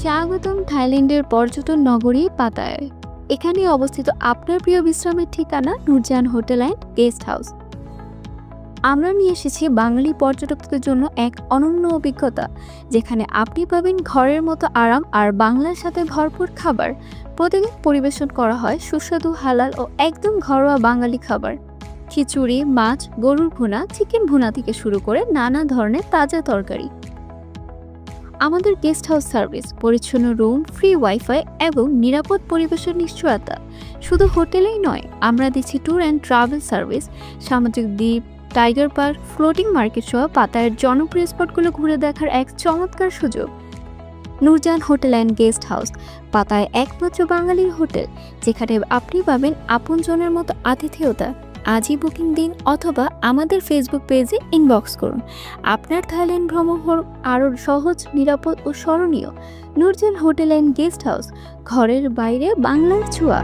স্বাগতম থাইল্যান্ডের পর্যটন নগরী পাতায়ায়। এখানে অবস্থিত আপনার প্রিয় বিশ্রামের ঠিকানা Nurjahan hotel and guest house. আমরা নিয়ে এসেছি বাঙালি পর্যটকদের জন্য এক অনন্য অভিজ্ঞতা, যেখানে আপনি পাবেন ঘরের মতো আরাম আর বাংলার সাথে ভরপুর খাবার। প্রতিদিন পরিবেশন করা হয় সুস্বাদু, হালাল ও একদম ঘরোয়া বাঙালি খাবার। খিচুড়ি, মাছ, গরুর ভুনা, চিকেন ভুনা থেকে শুরু করে নানা ধরনের তাজা তরকারি। আমাদের গেস্ট হাউস সার্ভিস, পরিচ্ছন্ন রুম, ফ্রি ওয়াইফাই এবং নিরাপদ পরিবেশের নিশ্চয়তা। শুধু হোটেলেই নয়, আমরা দিচ্ছি ট্যুর অ্যান্ড ট্রাভেল সার্ভিস। সামাজিক দ্বীপ, টাইগার পার্ক, ফ্লোটিং মার্কেট সহ পাতায়ের জনপ্রিয় স্পটগুলো ঘুরে দেখার এক চমৎকার সুযোগ। Nurjahan hotel and guest house পাতায় একমাত্র বাঙালির হোটেল, যেখানে আপনি পাবেন আপনজনের মতো আতিথেয়তা। আজই বুকিং দিন অথবা আমাদের ফেসবুক পেজে ইনবক্স করুন। আপনার থাইল্যান্ড ভ্রমণ হোক আরও সহজ, নিরাপদ ও স্মরণীয়। Nurjahan hotel and guest house, ঘরের বাইরে বাংলার ছোঁয়া।